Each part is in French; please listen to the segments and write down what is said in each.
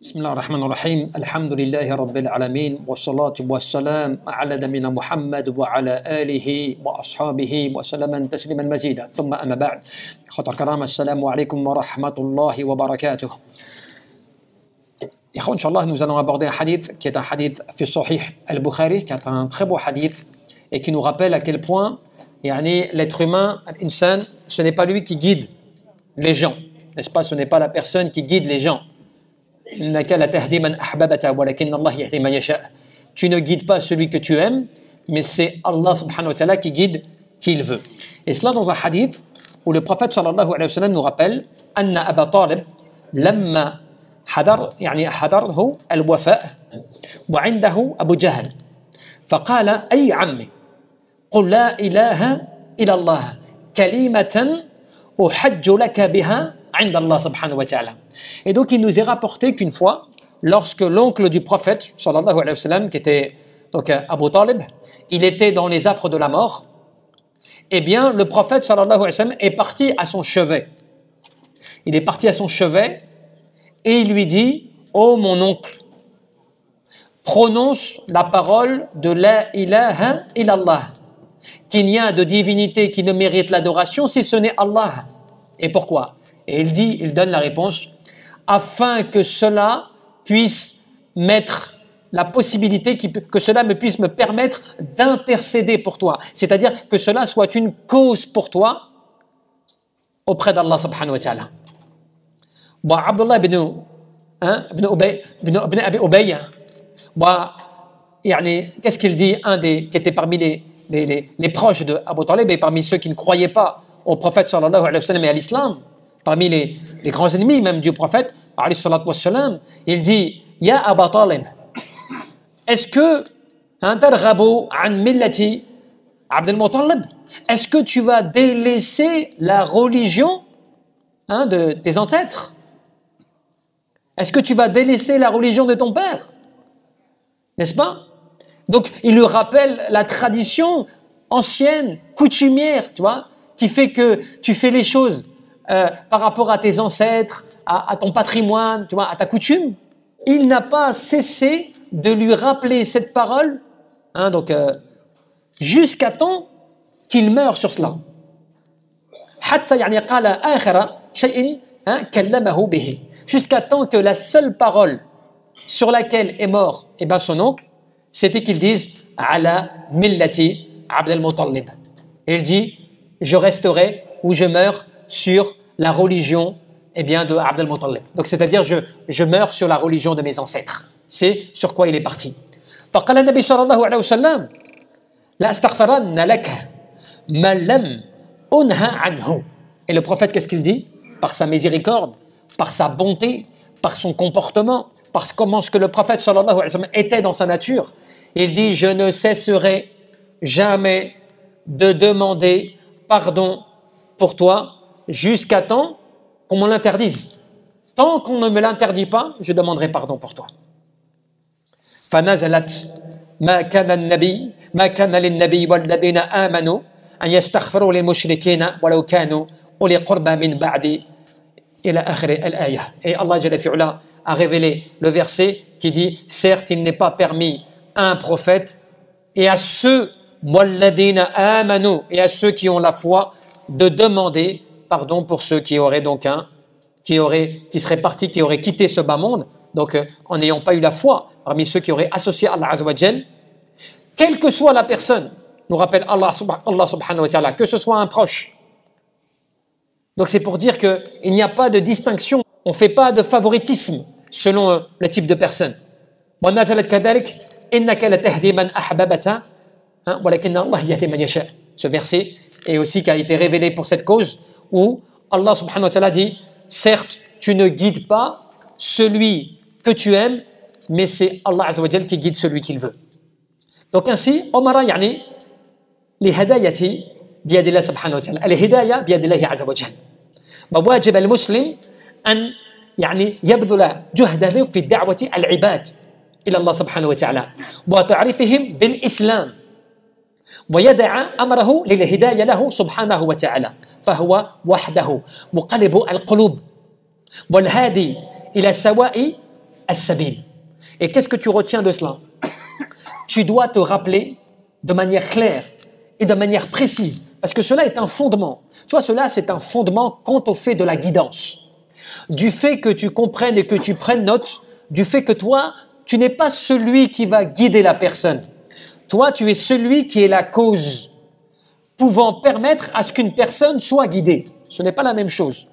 بسم الله الرحمن الرحيم الحمد لله رب العالمين والصلاة والسلام على نبينا محمد وعلى آله وأصحابه وسلم تسليما مزيدا ثم أما بعد إخوة الكرام السلام عليكم ورحمة الله وبركاته. Inch'Allah, nous allons aborder un hadith qui est un hadith fi Sahih al-Bukhari, qui est un très beau hadith et qui nous rappelle à quel point l'être humain, l'insan, ce n'est pas lui qui guide les gens, n'est-ce pas? Ce n'est pas la personne qui guide les gens. Tu ne guides pas celui que tu aimes, mais c'est Allah subhanahu wa ta'ala qui guide qui il veut. Et cela dans un hadith où le prophète sallallahu alayhi wa sallam nous rappelle Anna Aba Talib lamma حضره الوفاء وعنده أبو جهل فقال أي عمي قل لا إله إلا الله كلمة أحج لك بها عند الله سبحانه وتعالى. Et donc il nous est rapporté qu'une fois, lorsque l'oncle du prophète sallallahu alayhi wa sallam, qui était donc Abu Talib, il était dans les affres de la mort, eh bien le prophète sallallahu alayhi wa sallam est parti à son chevet. Il est parti à son chevet et il lui dit: ô mon oncle, prononce la parole de la ilaha illallah, qu'il n'y a de divinité qui ne mérite l'adoration si ce n'est Allah. Et pourquoi? Et il donne la réponse: afin que cela puisse mettre la possibilité, que cela puisse me permettre d'intercéder pour toi. C'est-à-dire que cela soit une cause pour toi auprès d'Allah subhanahu wa ta'ala. Abdullah ibn Abi Ubayya, qu'est-ce qu'il dit? Qui était parmi les proches de Abu Talib et parmi ceux qui ne croyaient pas au prophète sallallahu alayhi wa sallam et à l'islam, parmi les grands ennemis même du prophète alayhi salatu wa sallam, il dit: Ya Abu Talib, est-ce que targhabu an millati Abd al-Muttalib, est-ce que tu vas délaisser la religion de tes ancêtres? Est-ce que tu vas délaisser la religion de ton père? N'est-ce pas? Donc, il lui rappelle la tradition ancienne, coutumière, tu vois, qui fait que tu fais les choses par rapport à tes ancêtres, à ton patrimoine, tu vois, à ta coutume. Il n'a pas cessé de lui rappeler cette parole, jusqu'à temps qu'il meure sur cela. Jusqu'à temps que la seule parole sur laquelle est mort son oncle, c'était qu'il dise ala millati Abd al-Muttalib. Il dit: je resterai ou je meurs sur la religion de Abd al-Muttalib. Donc c'est-à-dire je meurs sur la religion de mes ancêtres. C'est sur quoi il est parti. فقال النبي صلى الله عليه وسلم لا أستغفرن لك ما لم أنه عنه. Et le prophète, qu'est-ce qu'il dit? Par sa miséricorde, par sa bonté, par son comportement, par comment ce que le prophète sallallahu alayhi wa sallam était dans sa nature, il dit: je ne cesserai jamais de demander pardon pour toi jusqu'à temps qu'on me l'interdise. Tant qu'on ne me l'interdit pas, je demanderai pardon pour toi. فنزلت ما كان للنبي والذين آمنوا أن يستغفروا للمشركين ولو كانوا أولي قربى من بعد إلى آخر الآية. Et Allah Jalla fi'ala a révélé le verset qui dit: certes, il n'est pas permis à un prophète et à ceux walladina amanu, et à ceux qui ont la foi, de demander pardon pour ceux qui auraient qui seraient partis, qui auraient quitté ce bas monde, donc en n'ayant pas eu la foi, parmi ceux qui auraient associé Allah Azza wa Jal, quelle que soit la personne, nous rappelle Allah subhanahu wa ta'ala, que ce soit un proche. Donc c'est pour dire qu'il n'y a pas de distinction, on ne fait pas de favoritisme selon le type de personne. Ce verset est aussi qui a été révélé pour cette cause où Allah subhanahu wa ta'ala dit: certes, tu ne guides pas celui que tu aimes, mais c'est Allah azza wa jal qui guide celui qu'il veut. Donc ainsi, Omara l'hidayati biyadillah subhanahu wa ta'ala, al-hidayah biyadillahi azza wa jal. وواجب المسلم أن يبذل جهده في الدعوة العباد إلى الله سبحانه وتعالى وتعريفهم بالإسلام ويدع أمره للهداية له سبحانه وتعالى فهو وحده مقلب القلوب والهادي إلى سواء as-sabil. Et qu'est-ce que tu retiens de cela? Tu dois te rappeler de manière claire et de manière précise, parce que cela est un fondement. Tu vois, cela c'est un fondement quant au fait de la guidance, du fait que tu comprennes et que tu prennes note, du fait que toi, tu n'es pas celui qui va guider la personne. Toi, tu es celui qui est la cause pouvant permettre à ce qu'une personne soit guidée. Ce n'est pas la même chose.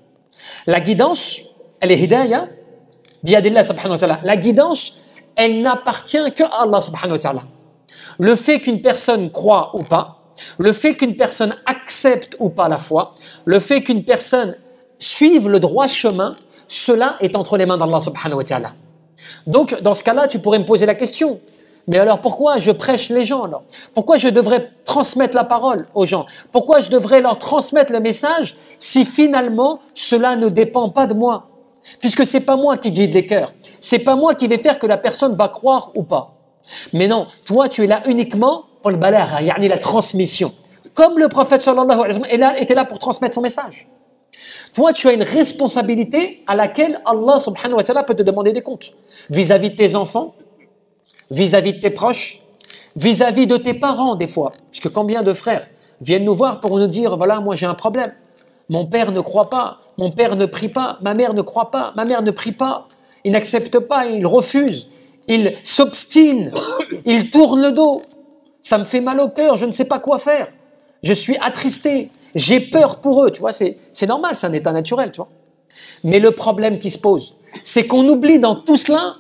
La guidance, elle est hidayah, biyadillah subhanahu wa ta'ala. La guidance, elle n'appartient que à Allah subhanahu wa ta'ala. Le fait qu'une personne croit ou pas, le fait qu'une personne accepte ou pas la foi, le fait qu'une personne suive le droit chemin, cela est entre les mains d'Allah subhanahu wa ta'ala. Donc, dans ce cas-là, tu pourrais me poser la question, mais alors pourquoi je prêche les gens alors? Pourquoi je devrais transmettre la parole aux gens? Pourquoi je devrais leur transmettre le message si finalement cela ne dépend pas de moi? Puisque c'est pas moi qui guide les cœurs, c'est pas moi qui vais faire que la personne va croire ou pas. Mais non, toi tu es là uniquement pour le balagha, yani la transmission. Comme le prophète sallallahu alayhi wa sallam était là pour transmettre son message. Toi tu as une responsabilité à laquelle Allah subhanahu wa ta'ala peut te demander des comptes. Vis-à-vis de tes enfants, vis-à-vis de tes proches, vis-à-vis de tes parents des fois. Puisque combien de frères viennent nous voir pour nous dire, voilà, moi j'ai un problème. Mon père ne croit pas, mon père ne prie pas, ma mère ne croit pas, ma mère ne prie pas. Il n'accepte pas, il refuse, il s'obstine, il tourne le dos. Ça me fait mal au cœur, je ne sais pas quoi faire. Je suis attristé, j'ai peur pour eux. Tu vois, c'est normal, c'est un état naturel, tu vois. Mais le problème qui se pose, c'est qu'on oublie dans tout cela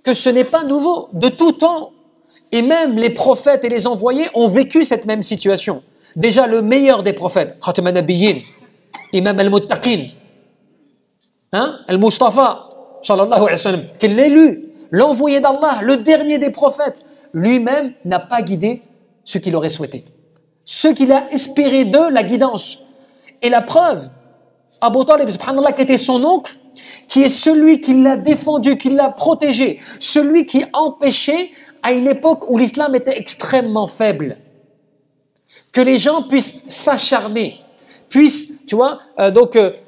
que ce n'est pas nouveau. De tout temps, et même les prophètes et les envoyés ont vécu cette même situation. Déjà, le meilleur des prophètes, Khatam an-Nabiyyin, Imam al-Muttaqin, al-Mustafa, sallallahu alayhi wa sallam, qui est l'élu, l'envoyé d'Allah, le dernier des prophètes, lui-même n'a pas guidé ce qu'il aurait souhaité. Ce qu'il a espéré d'eux, la guidance. Et la preuve, Abu Talib, subhanallah, qui était son oncle, qui est celui qui l'a défendu, qui l'a protégé, celui qui empêchait, à une époque où l'islam était extrêmement faible, que les gens puissent s'acharner, puissent, tu vois,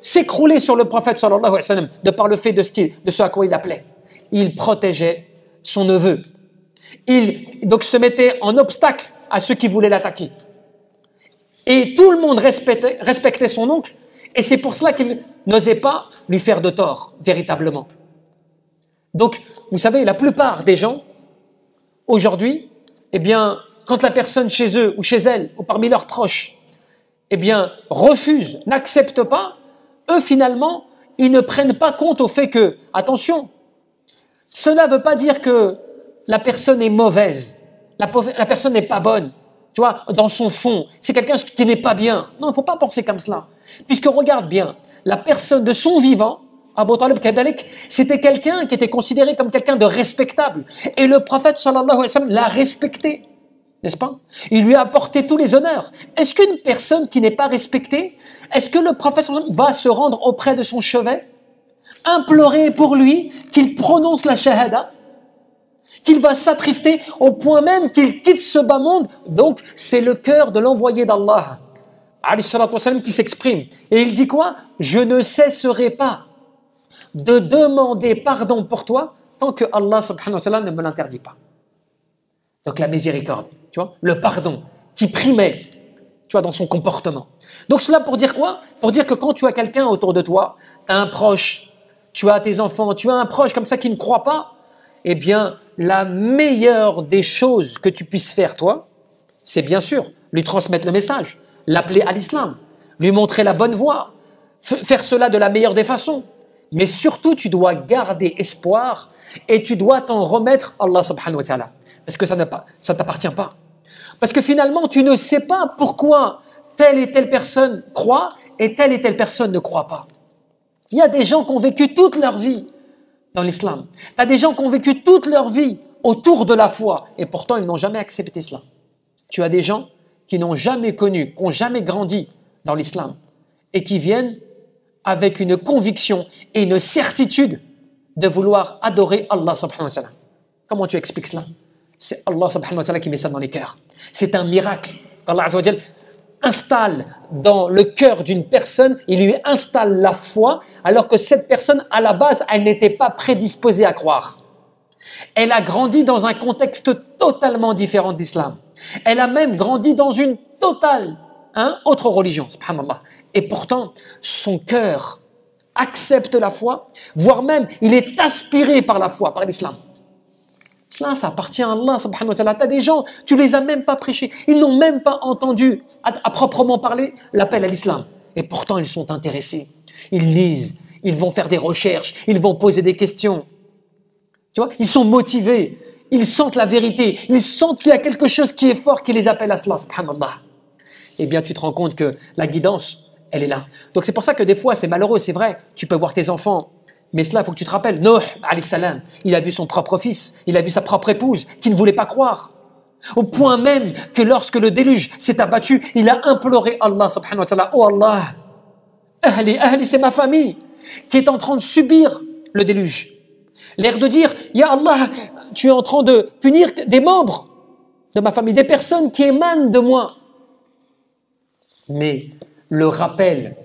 s'écrouler sur le prophète sallallahu alayhi wa sallam, de par le fait de ce à quoi il appelait. Il protégeait son neveu. Il donc se mettait en obstacle à ceux qui voulaient l'attaquer. Et tout le monde respectait son oncle, et c'est pour cela qu'il n'osait pas lui faire de tort, véritablement. Donc, vous savez, la plupart des gens, aujourd'hui, eh bien, quand la personne chez eux ou chez elle, ou parmi leurs proches, eh bien, refuse, n'accepte pas, eux, finalement, ils ne prennent pas compte au fait que, attention, cela ne veut pas dire que la personne est mauvaise, la personne n'est pas bonne, tu vois, dans son fond, c'est quelqu'un qui n'est pas bien. Non, il ne faut pas penser comme cela. Puisque regarde bien, la personne de son vivant, Abu Talib Kadalik, c'était quelqu'un qui était considéré comme quelqu'un de respectable. Et le prophète sallallahu alayhi wa sallam l'a respecté, n'est-ce pas? Il lui a apporté tous les honneurs. Est-ce qu'une personne qui n'est pas respectée, est-ce que le prophète sallallahu alayhi wa sallam va se rendre auprès de son chevet, implorer pour lui qu'il prononce la shahada, qu'il va s'attrister au point même qu'il quitte ce bas monde? Donc, c'est le cœur de l'envoyé d'Allah, alayhi salatu wa sallam, qui s'exprime. Et il dit quoi? Je ne cesserai pas de demander pardon pour toi tant que Allah subhanahu wa ta'ala ne me l'interdit pas. Donc la miséricorde, tu vois, le pardon qui primait, tu vois, dans son comportement. Donc cela pour dire quoi? Pour dire que quand tu as quelqu'un autour de toi, tu as un proche, tu as tes enfants, tu as un proche comme ça qui ne croit pas, eh bien la meilleure des choses que tu puisses faire toi, c'est bien sûr lui transmettre le message, l'appeler à l'islam, lui montrer la bonne voie, faire cela de la meilleure des façons. Mais surtout, tu dois garder espoir et tu dois t'en remettre à Allah subhanahu wa ta'ala. Parce que ça ne t'appartient pas. Parce que finalement, tu ne sais pas pourquoi telle et telle personne croit et telle personne ne croit pas. Il y a des gens qui ont vécu toute leur vie dans l'islam. Tu as des gens qui ont vécu toute leur vie autour de la foi et pourtant ils n'ont jamais accepté cela. Tu as des gens qui n'ont jamais connu, qui n'ont jamais grandi dans l'islam et qui viennent avec une conviction et une certitude de vouloir adorer Allah subhanahu wa ta'ala. Comment tu expliques cela? C'est Allah subhanahu wa ta'ala qui met ça dans les cœurs. C'est un miracle qu'Allah azza wa jal installe dans le cœur d'une personne, il lui installe la foi, alors que cette personne, à la base, elle n'était pas prédisposée à croire. Elle a grandi dans un contexte totalement différent de l'islam. Elle a même grandi dans une totale, autre religion, subhanallah. Et pourtant, son cœur accepte la foi, voire même, il est aspiré par la foi, par l'islam. Cela, ça appartient à Allah, subhanahu wa ta'ala. Tu as des gens, tu les as même pas prêchés. Ils n'ont même pas entendu, à proprement parler, l'appel à l'islam. Et pourtant, ils sont intéressés. Ils lisent, ils vont faire des recherches, ils vont poser des questions. Tu vois, ils sont motivés, ils sentent la vérité, ils sentent qu'il y a quelque chose qui est fort qui les appelle à cela, subhanallah. Eh bien, tu te rends compte que la guidance, elle est là. Donc, c'est pour ça que des fois, c'est malheureux, c'est vrai. Tu peux voir tes enfants, mais cela, il faut que tu te rappelles. Nuh, alayhi salam, il a vu son propre fils, il a vu sa propre épouse, qui ne voulait pas croire. Au point même que lorsque le déluge s'est abattu, il a imploré Allah, subhanahu wa ta'ala. Oh Allah, ahli, c'est ma famille, qui est en train de subir le déluge. L'air de dire, Ya Allah, tu es en train de punir des membres de ma famille, des personnes qui émanent de moi. Mais le rappel,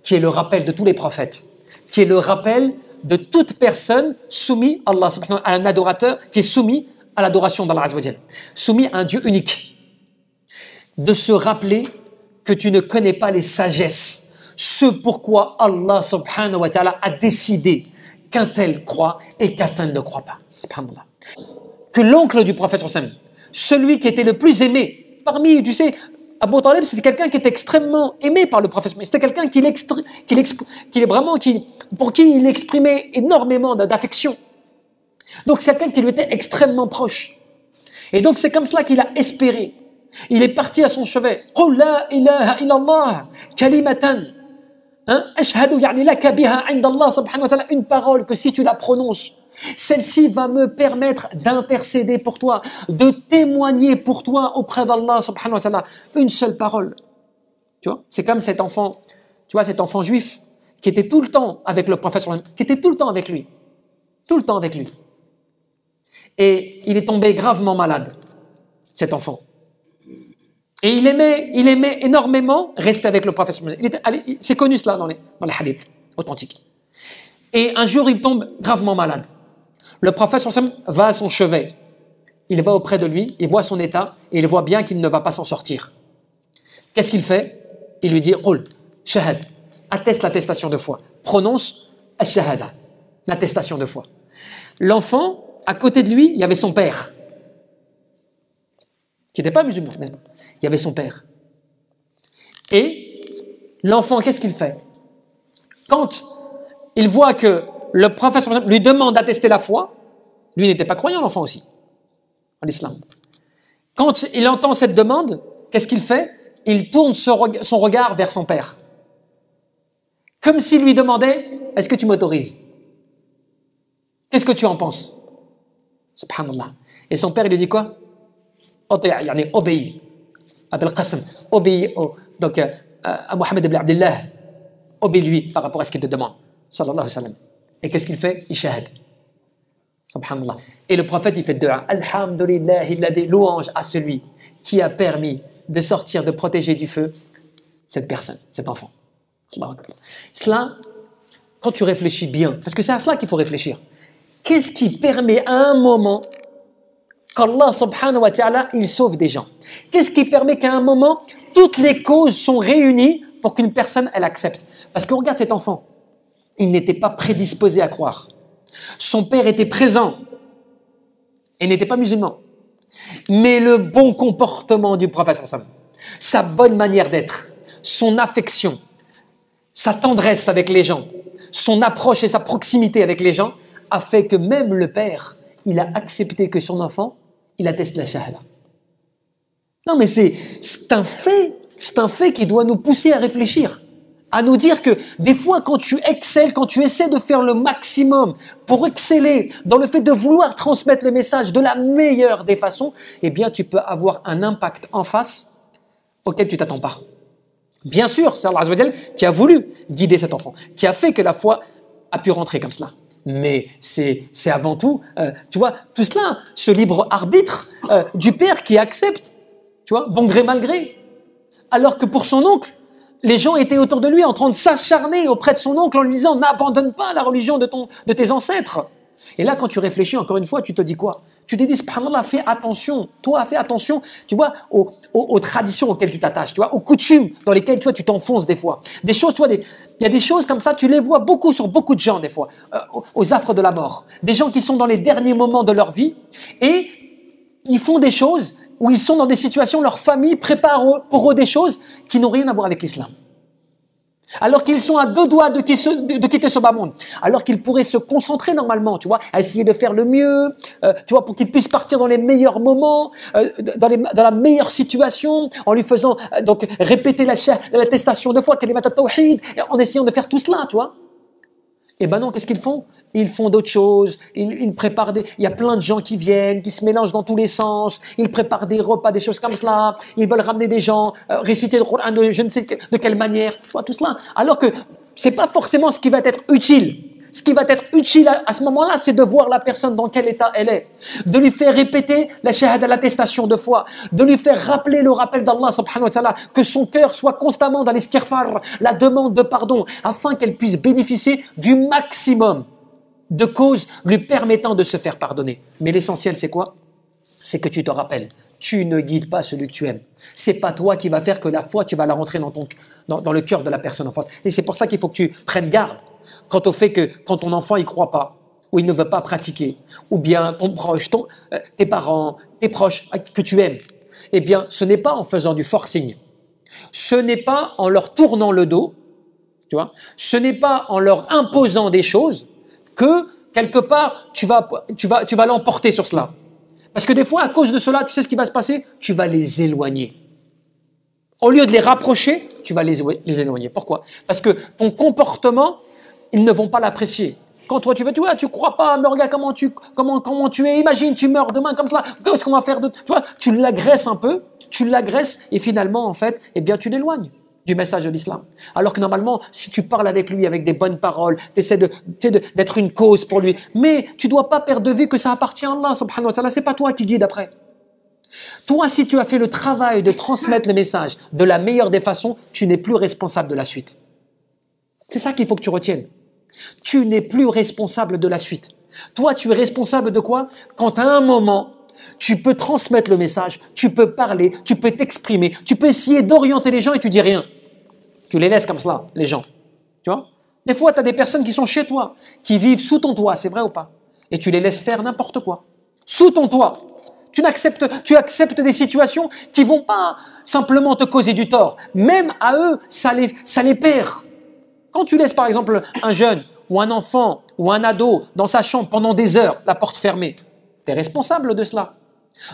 qui est le rappel de tous les prophètes, qui est le rappel de toute personne soumise à Allah, à un adorateur qui est soumis à l'adoration d'Allah Azza wa Jal, soumis à un Dieu unique, de se rappeler que tu ne connais pas les sagesses, ce pourquoi Allah subhanahu wa ta'ala a décidé qu'un tel croit et qu'un tel ne croit pas. Subhanallah. Que l'oncle du prophète sallallahu alayhi wa sallam, celui qui était le plus aimé, parmi, tu sais, Abu Talib, c'était quelqu'un qui était extrêmement aimé par le prophète. C'était quelqu'un pour qui il exprimait énormément d'affection. Donc c'est quelqu'un qui lui était extrêmement proche. Et donc c'est comme cela qu'il a espéré. Il est parti à son chevet. Qul la ilaha illallah kalimatan. Ashhadu yani laka biha 'inda Allah subhanahu wa ta'ala, une parole que si tu la prononces, celle-ci va me permettre d'intercéder pour toi, de témoigner pour toi auprès d'Allah subhanahu wa ta'ala. Une seule parole. Tu vois, c'est comme cet enfant, tu vois, cet enfant juif qui était tout le temps avec le prophète, qui était tout le temps avec lui. Tout le temps avec lui. Et il est tombé gravement malade, cet enfant. Et il aimait énormément rester avec le prophète. C'est connu cela dans les hadiths authentiques. Et un jour, il tombe gravement malade. Le prophète va à son chevet. Il va auprès de lui, il voit son état et il voit bien qu'il ne va pas s'en sortir. Qu'est-ce qu'il fait? Il lui dit, Qul, shahad, atteste l'attestation de foi. Prononce ash-shahada, l'attestation de foi. L'enfant, à côté de lui, il y avait son père, qui n'était pas musulman, n'est-ce pas? Il y avait son père. Et l'enfant, qu'est-ce qu'il fait? Quand il voit que le prophète lui demande d'attester la foi, lui n'était pas croyant, l'enfant aussi, en islam. Quand il entend cette demande, qu'est-ce qu'il fait? Il tourne son regard vers son père. Comme s'il lui demandait, est-ce que tu m'autorises? Qu'est-ce que tu en penses? Subhanallah. Et son père, il lui dit quoi? Obéis. Abel Qasim, obéis donc à Mohammed ibn Abdullah, obéis-lui par rapport à ce qu'il te demande. Sallallahu alayhi wa sallam. Et qu'est-ce qu'il fait? Il shahad. Subhanallah. Et le prophète, il fait dua. Alhamdulillah, il a des louanges à celui qui a permis de sortir, de protéger du feu cette personne, cet enfant. Cela, quand tu réfléchis bien, parce que c'est à cela qu'il faut réfléchir. Qu'est-ce qui permet à un moment qu'Allah subhanahu wa ta'ala, il sauve des gens? Qu'est-ce qui permet qu'à un moment, toutes les causes sont réunies pour qu'une personne, elle accepte? Parce que regarde cet enfant, il n'était pas prédisposé à croire. Son père était présent et n'était pas musulman. Mais le bon comportement du prophète, sa bonne manière d'être, son affection, sa tendresse avec les gens, son approche et sa proximité avec les gens, a fait que même le père, il a accepté que son enfant, il atteste la shahada. Non mais c'est un fait qui doit nous pousser à réfléchir, à nous dire que des fois quand tu excelles, quand tu essaies de faire le maximum pour exceller dans le fait de vouloir transmettre le message de la meilleure des façons, eh bien tu peux avoir un impact en face auquel tu t'attends pas. Bien sûr, c'est Allah Azza wa Jal qui a voulu guider cet enfant, qui a fait que la foi a pu rentrer comme cela. Mais c'est avant tout, tu vois, tout cela, ce libre arbitre du père qui accepte, tu vois, bon gré mal gré. Alors que pour son oncle, les gens étaient autour de lui en train de s'acharner auprès de son oncle en lui disant « N'abandonne pas la religion de tes ancêtres ». Et là, quand tu réfléchis, encore une fois, tu te dis quoi? Tu te dis, subhanallah, fais attention. Toi, fais attention, tu vois, aux traditions auxquelles tu t'attaches, tu vois, aux coutumes dans lesquelles, tu t'enfonces des fois. Des choses, tu vois, il y a des choses comme ça, tu les vois beaucoup sur beaucoup de gens, des fois, aux affres de la mort. Des gens qui sont dans les derniers moments de leur vie et ils font des choses où ils sont dans des situations, leur famille prépare pour eux des choses qui n'ont rien à voir avec l'islam. Alors qu'ils sont à deux doigts de quitter ce bas monde, alors qu'ils pourraient se concentrer normalement, tu vois, à essayer de faire le mieux, tu vois, pour qu'ils puissent partir dans les meilleurs moments, dans la meilleure situation, en lui faisant donc répéter l'attestation 2 fois, kalimat at-tawhid, en essayant de faire tout cela, tu vois. Et ben non, qu'est-ce qu'ils font? Ils font d'autres choses, ils préparent il y a plein de gens qui viennent, qui se mélangent dans tous les sens, ils préparent des repas, des choses comme cela, ils veulent ramener des gens, réciter le Coran de je ne sais de quelle manière, tu vois, tout cela. Alors que c'est pas forcément ce qui va être utile. Ce qui va être utile à ce moment-là, c'est de voir la personne dans quel état elle est, de lui faire répéter la shahada, l'attestation 2 fois, de lui faire rappeler le rappel d'Allah subhanahu wa ta'ala, que son cœur soit constamment dans l'istighfar, la demande de pardon, afin qu'elle puisse bénéficier du maximum de causes lui permettant de se faire pardonner. Mais l'essentiel, c'est quoi? C'est que tu te rappelles, tu ne guides pas celui que tu aimes. C'est pas toi qui va faire que la foi, tu vas la rentrer dans le cœur de la personne en face. Et c'est pour ça qu'il faut que tu prennes garde quant au fait que quand ton enfant il croit pas, ou il ne veut pas pratiquer, ou bien ton proche, tes parents, tes proches que tu aimes, eh bien, ce n'est pas en faisant du forcing. Ce n'est pas en leur tournant le dos, tu vois. Ce n'est pas en leur imposant des choses que quelque part tu vas l'emporter sur cela. Parce que des fois, à cause de cela, tu sais ce qui va se passer? Tu vas les éloigner. Au lieu de les rapprocher, tu vas les éloigner. Pourquoi? Parce que ton comportement, ils ne vont pas l'apprécier. Quand toi, tu crois pas, mais regarde comment tu es, imagine, tu meurs demain comme cela, qu'est-ce qu'on va faire de... Tu vois, tu l'agresses un peu, et finalement, en fait, eh bien, tu l'éloignes du message de l'islam. Alors que normalement, si tu parles avec lui avec des bonnes paroles, tu essaies d'être une cause pour lui, mais tu dois pas perdre de vue que ça appartient à Allah, subhanahu wa ta'ala, c'est pas toi qui guide après. Toi, si tu as fait le travail de transmettre le message de la meilleure des façons, tu n'es plus responsable de la suite. C'est ça qu'il faut que tu retiennes. Tu n'es plus responsable de la suite. Toi, tu es responsable de quoi? Quand à un moment, tu peux transmettre le message, tu peux parler, tu peux t'exprimer, tu peux essayer d'orienter les gens et tu dis rien. Tu les laisses comme cela, les gens. Tu vois? Des fois, tu as des personnes qui sont chez toi, qui vivent sous ton toit, c'est vrai ou pas? Et tu les laisses faire n'importe quoi. Sous ton toit. Tu acceptes des situations qui vont pas simplement te causer du tort. Même à eux, ça les perd. Quand tu laisses par exemple un jeune ou un enfant ou un ado dans sa chambre pendant des heures, la porte fermée, tu es responsable de cela.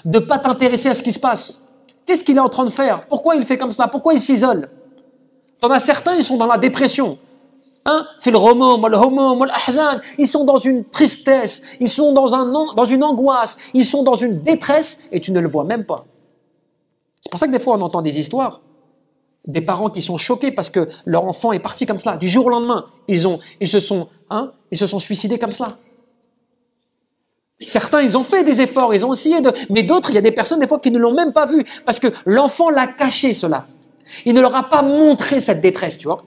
De ne pas t'intéresser à ce qui se passe. Qu'est-ce qu'il est en train de faire? Pourquoi il fait comme cela? Pourquoi il s'isole? T'en as certains, ils sont dans la dépression. Ils sont dans une tristesse, ils sont dans une angoisse, ils sont dans une détresse et tu ne le vois même pas. C'est pour ça que des fois on entend des histoires, des parents qui sont choqués parce que leur enfant est parti comme cela. Du jour au lendemain, ils se sont suicidés comme cela. Certains, ils ont fait des efforts, ils ont essayé mais d'autres, il y a des personnes des fois qui ne l'ont même pas vu parce que l'enfant l'a caché cela. Il ne leur a pas montré cette détresse, tu vois.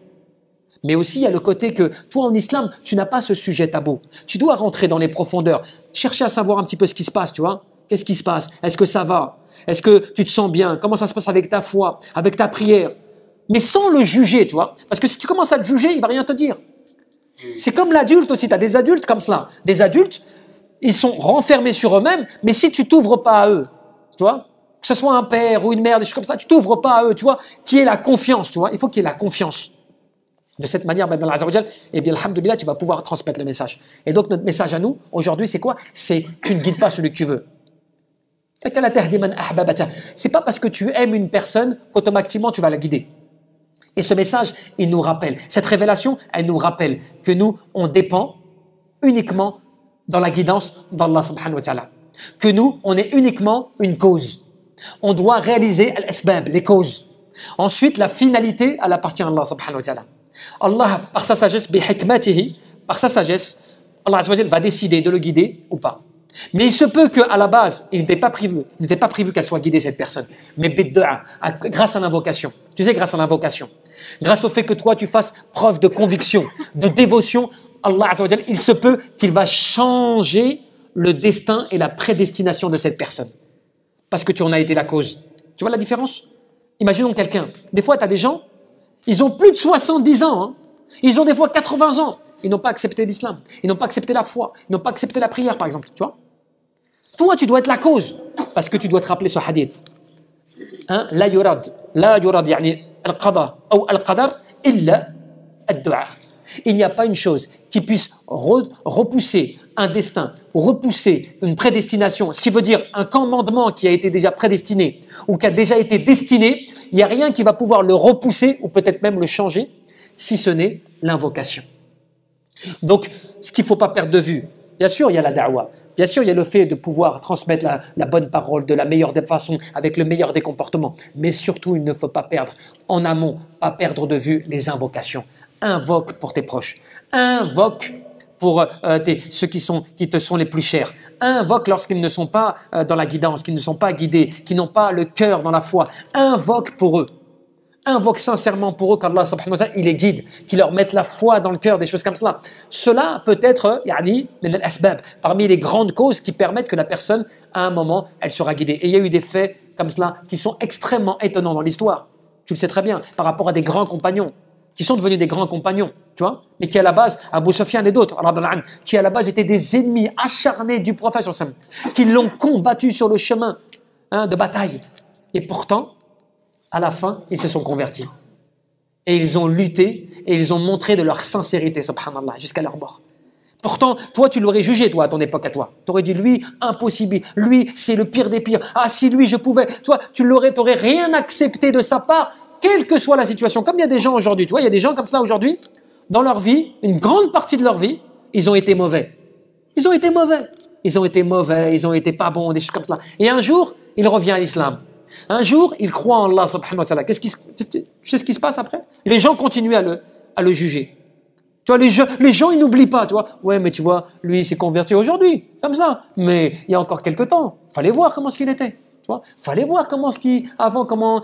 Mais aussi, il y a le côté que toi, en islam, tu n'as pas ce sujet tabou. Tu dois rentrer dans les profondeurs, chercher à savoir un petit peu ce qui se passe, tu vois. Qu'est-ce qui se passe? Est-ce que ça va? Est-ce que tu te sens bien? Comment ça se passe avec ta foi, avec ta prière? Mais sans le juger, tu vois. Parce que si tu commences à le juger, il va rien te dire. C'est comme l'adulte aussi. Tu as des adultes comme cela. Des adultes, ils sont renfermés sur eux-mêmes, mais si tu t'ouvres pas à eux, tu vois, que ce soit un père ou une mère, des choses comme ça, tu t'ouvres pas à eux, tu vois, qui est la confiance, tu vois. Il faut qu'il y ait la confiance. De cette manière, ben, eh bien, alhamdoulilah, tu vas pouvoir transmettre le message. Et donc, notre message à nous, aujourd'hui, c'est quoi? C'est, tu ne guides pas celui que tu veux. C'est pas parce que tu aimes une personne qu'automatiquement tu vas la guider. Et ce message, il nous rappelle, cette révélation, elle nous rappelle que nous, on dépend uniquement dans la guidance d'Allah subhanahu wa ta'ala. Que nous, on est uniquement une cause. On doit réaliser al-asbab, les causes. Ensuite, la finalité, elle appartient à Allah subhanahu wa ta'ala. Allah, par sa sagesse, Allah Azza wa Jal va décider de le guider ou pas. Mais il se peut qu'à la base, il n'était pas prévu qu'elle soit guidée, cette personne. Mais bid'a, grâce à l'invocation. Tu sais, grâce à l'invocation. Grâce au fait que toi, tu fasses preuve de conviction, de dévotion, Allah Azza wa Jal, il se peut qu'il va changer le destin et la prédestination de cette personne. Parce que tu en as été la cause. Tu vois la différence? Imaginons quelqu'un. Des fois, tu as des gens, ils ont plus de 70 ans. Hein. Ils ont des fois 80 ans. Ils n'ont pas accepté l'islam. Ils n'ont pas accepté la foi. Ils n'ont pas accepté la prière, par exemple. Tu vois? Toi, tu dois être la cause. Parce que tu dois te rappeler ce hadith. Hein? La yurad, yani al-qada ou al-qadar, illa ad-du'a. Il n'y a pas une chose qui puisse repousser un destin, repousser une prédestination, ce qui veut dire un commandement qui a été déjà prédestiné ou qui a déjà été destiné, il n'y a rien qui va pouvoir le repousser ou peut-être même le changer, si ce n'est l'invocation. Donc, ce qu'il ne faut pas perdre de vue, bien sûr, il y a la da'wa, bien sûr, il y a le fait de pouvoir transmettre la bonne parole de la meilleure des façons, avec le meilleur des comportements, mais surtout, il ne faut pas perdre en amont, pas perdre de vue les invocations. Invoque pour tes proches, invoque pour ceux qui te sont les plus chers. Invoque lorsqu'ils ne sont pas dans la guidance, qu'ils ne sont pas guidés, qui n'ont pas le cœur dans la foi. Invoque pour eux. Invoque sincèrement pour eux qu'Allah subhanahu wa ta'ala, il les guide, qu'il leur mette la foi dans le cœur, des choses comme cela. Cela peut être, min al-asbab, parmi les grandes causes qui permettent que la personne, à un moment, elle sera guidée. Et il y a eu des faits comme cela qui sont extrêmement étonnants dans l'histoire. Tu le sais très bien, par rapport à des grands compagnons, qui sont devenus des grands compagnons, tu vois, mais qui à la base, Abu Sufyan et d'autres, qui à la base étaient des ennemis acharnés du prophète, qui l'ont combattu sur le chemin de bataille. Et pourtant, à la fin, ils se sont convertis. Et ils ont lutté et ils ont montré de leur sincérité, subhanallah, jusqu'à leur mort. Pourtant, toi, tu l'aurais jugé, toi, à ton époque, à toi. Tu aurais dit, lui, impossible. Lui, c'est le pire des pires. Ah, si lui, je pouvais. Toi, tu n'aurais rien accepté de sa part, quelle que soit la situation. Comme il y a des gens aujourd'hui, tu vois, il y a des gens comme cela aujourd'hui, dans leur vie, une grande partie de leur vie, ils ont été mauvais. Ils ont été mauvais. Ils ont été mauvais, ils ont été pas bons, des choses comme cela. Et un jour, il revient à l'islam. Un jour, il croit en Allah subhanahu wa ta'ala. Tu sais ce qui se passe après? Les gens continuent à le juger. Tu vois, les gens, ils n'oublient pas, tu vois. Ouais, mais tu vois, lui, il s'est converti aujourd'hui, comme ça. Mais il y a encore quelques temps, fallait voir comment ce qu'il était. Tu vois, fallait voir comment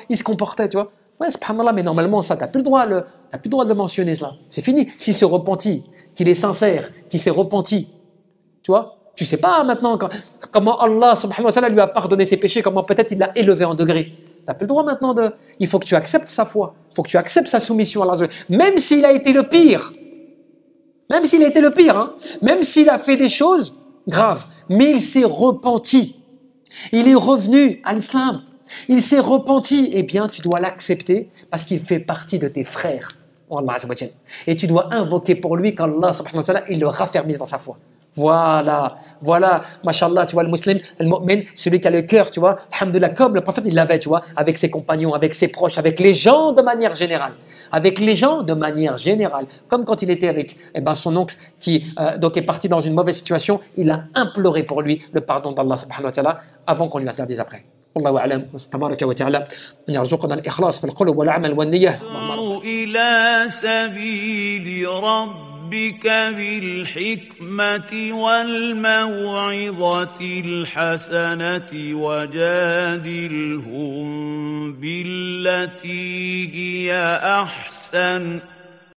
il se comportait, tu vois. Ouais, subhanallah, mais normalement, ça, t'as plus le droit de le mentionner, cela. C'est fini. S'il se repentit, qu'il est sincère, qu'il s'est repenti, tu vois. Tu sais pas maintenant comment Allah subhanahu wa ta'ala lui a pardonné ses péchés, comment peut-être il l'a élevé en degré. T'as plus le droit maintenant il faut que tu acceptes sa foi. Il faut que tu acceptes sa soumission à Allah. Même s'il a été le pire. Même s'il a été le pire, hein. Même s'il a fait des choses graves. Mais il s'est repenti. Il est revenu à l'islam. Il s'est repenti. Eh bien, tu dois l'accepter parce qu'il fait partie de tes frères. Et tu dois invoquer pour lui qu'Allah subhanahu wa ta'ala, il le raffermisse dans sa foi. Voilà, mashallah, tu vois, le musulman, le mu'min, celui qui a le cœur, tu vois, alhamdoulilah, comme le prophète, il l'avait, tu vois, avec ses compagnons, avec ses proches, avec les gens de manière générale. Avec les gens de manière générale. Comme quand il était avec son oncle qui donc est parti dans une mauvaise situation, il a imploré pour lui le pardon d'Allah subhanahu wa ta'ala avant qu'on lui interdise après. والله أعلم تبارك وتعالى أن يرزقنا الإخلاص في القلوب والعمل والنية. إلى سبيل ربك بالحكمة والموعظة الحسنة وجادلهم بالتي هي أحسن